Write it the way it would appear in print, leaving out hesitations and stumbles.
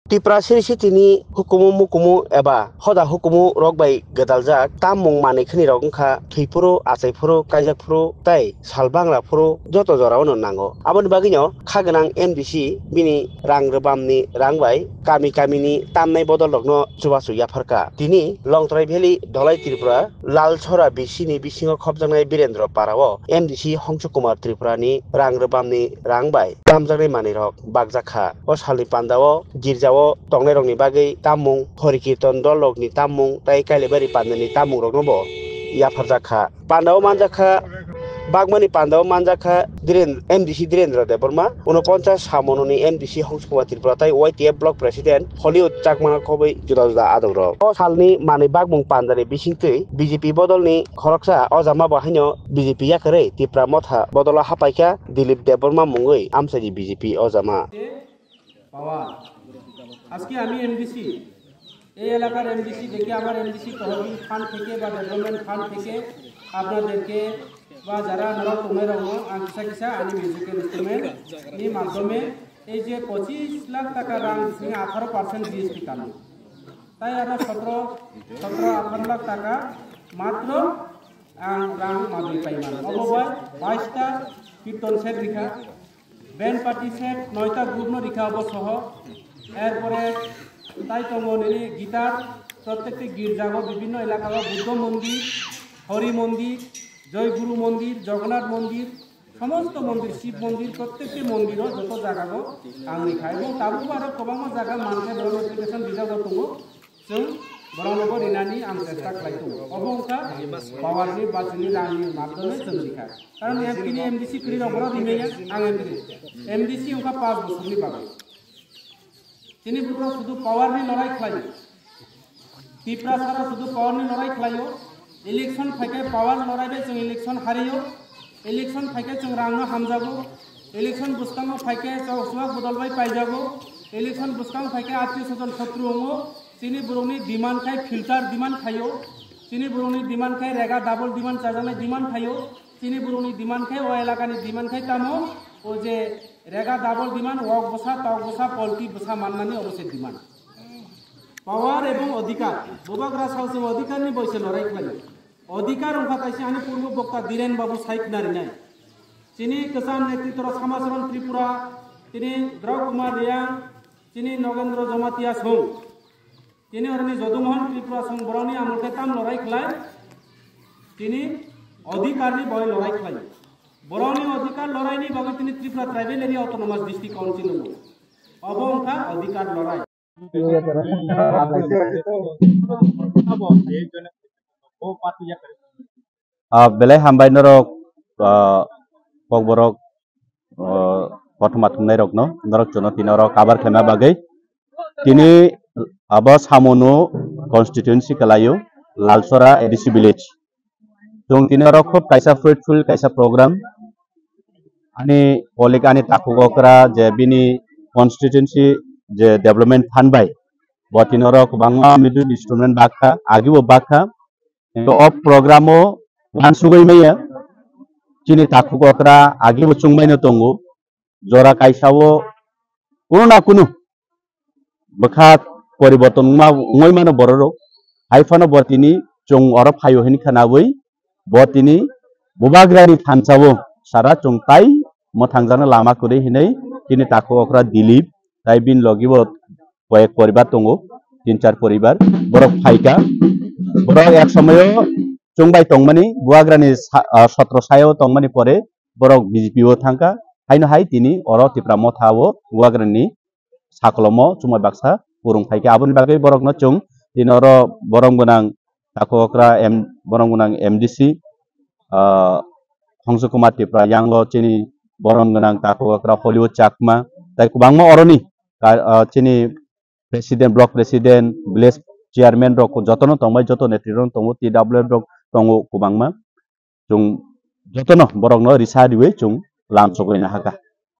Tipra sirisi tini hukumu mukumu eba hoda hukumu rokbai gedaljak tamung mani khini rok wngkha thuifuru achaifuru kaijak tai salbangla furu joto jorao no nango aboni bagui no khagonang MDC bini rang rwbamni rangbai kami ni tamnai bodol rok no chubachu yafarka tini Longtrai Valley Dholai Tripura Lalchora bisini bisingo khopjaknai Birendra Parao MDC Hongsu Kumar Tripura ni rang rwbamni rangbai tamjaknai manui rok bakjakha o salni pandao girjao tongnai rokni bagui tamung Horikirton dol rokni tamung tai Kailabari pandani tamung rok no bo yafarjakha pandao manjakha bagmani pandao manjakha MDC Dhirendra Deborma 49 samononi MDC Hongsu Kumar Tripura tai YTF block president Hollywood chakma khobai juda adog rok o salni manui bagmung pandani bisingtui BJP bodolni khoroksa ojama bahaino BJP yakarei Tripura motha bodola hapaikha Dilip Deborma mungui amsari BJP ojama আজকে আমি MDC এই এলাকার MDC দেখে আমার MDC তহবিল fund থেকে বা development fund থেকে আপনাদেরকে বা যারা নরক কমে রঙ কিসা কিসা আনি মিউজিক্যাল ইনস্ট্রুমেন্ট এই মাধ্যমে এই যে 25 লাখ টাকা রাং 18% জিএসটি কানো তাই আমরা 17-18 লাখ টাকা মাত্র রাং মাদুই পাইমান অববাই 22টা কীর্তন সেট রেখা ব্যান্ড পার্টি সেট 9টা গ্রুপ রেখা অবসহ এরপরে তাই তঙ্গনি গীতার প্রত্যেকটি গির্জাগ বিভিন্ন এলাকার বুদ্ধ মন্দির হরি মন্দির জয়গুরু মন্দির জগন্নাথ মন্দির সমস্ত মন্দির শিব মন্দির প্রত্যেকটি মন্দিরও যত জায়গাগো আং রেখা এবং তাবো আরো গোबां জায়গা মানুষের ধরো এপ্লিকেশন বিজাগ दङ जों बरंनोबो रिनानि आं चेष्टा खालामदों अबंखा पावारनि बाजनि रांनि माध्यमे जों रेखा कारण एमपिनि एमडिसि फ्रि रबरा रिमेया आं एमडिसि उनका 5 बोसोरनि बागै তিনি বুড়ো শুধু পাওয়ারনি লড়াই খালাयो ত্রিপুরা সারা শুধু পাওয়ারনি লড়াই খালাयो ইলেকশন ফাইকে পাওয়ার লড়াইবে जों ইলেকশন হারিयो ইলেকশন ফাইকে जों রাंनो हामजागो इलेक्शन बुस्कांगो फाइके चौसुआ बदलबाय पाइजागो इलेक्शन बुस्कांग फाइके आत्मीय स्वजन शत्रु होंगो चिनी बुरुंगनि डिमांड खाय फिल्टार डिमांड खायो चिनी बुरुंगनि डिमांड खाय रेगा डाबल डिमांड चाजानाय डिमांड खायो चिनी बुरुंगनि डिमांड खाय ओ एलाकानि डिमांड खाय तामो ओ जे रेगा डाबल डिमांड वक बसा तक बसा पल्टी बसा माननानै अबसे डिमांड पावर एवं अधिकार बबाग्रा सावसे अधिकारनि बयसे लड़ाई खायो अधिकार उनका ताइसे आनि पूर्व वक्ता धीरेन बाबू साइक नारिनाय चिनी किसान नेतृत्व समाचरण त्रिपुरा चिनी द्रव कुमार रियांग चिनी नगेंद्र जमातिया सं चिनी अरनि जदुमोहन त्रिपुरा सं बरौनी आमुलके ताम लड़ाई खलाय चिनी अधिकारनि बय लड़ाई खलाय बरौनी अधिकार लड़ाईनि बागै चिनी Tripura tribal area autonomous district council नो अबंखा अधिकार लड़ाई बेलाय हामबाय नरक पगबरक प्रथमा थुमनाय रकनो नरक चनो तिनरक काबार खेमा बागै तिनी अब सामोनो कन्स्टिट्युएंसी कलायो लालसरा एडिसी विलेज जों तिनरक खूब कायसा फ्रुटफुल कायसा प्रोग्राम आनी पलिकानि ताकुगकरा जे बिनि कन्स्टिट्युएंसी जे डेवलपमेंट फंड बाय बतिनरक बांगा मिडल इंस्ट्रूमेंट बाखा आगिबो बाखा तो अब प्रोग्रामो वानसुगै मैया चिनी ताकुगकरा आगिबो चुंगमायनो दंगो जरा कायसावो कुनु ना कुनु बखा परिवर्तन मा उङै मानो बररो हाइफानो बतिनि जों अरब फायो हिन खानाबै बतिनि बुबाग्रानि थानसावो सारा चुंगताय मथांजानो लामा कुरै हिनै चिनी ताकुगकरा दिलीप ताय बिन लगिबो कयेक परिवार दंगो 3-4 परिवार बरक फाइका बरक एक समय चुंगबाय तंगमानि बुआग्रानि 17 सायाव तंगमानि परे बरक बीजेपीओ थांका हायनो हाय तिनी अर त्रिपुरा मथावो बुआग्रानि साकलमो चुंबाय बाक्सा पुरुं फाइका आबुनि बागै बरकनो चुं तिनी अर बरं गोनां ताकुगकरा बरं गोनां एमडीसी हंसु कुमार त्रिपुरा यांगलो चिनी बरं गोनां ताकुगकरा हलिउड चाकमा ताय कुबांमा अरनि चिनी president block president village chairman रक जतन तंबाय जत नेतृत्व तंगो टीडब्ल्यूएम रक तंगो कुबांमा जों जतन बरंनो रिसा दिवे जों लाम सगैना हाका।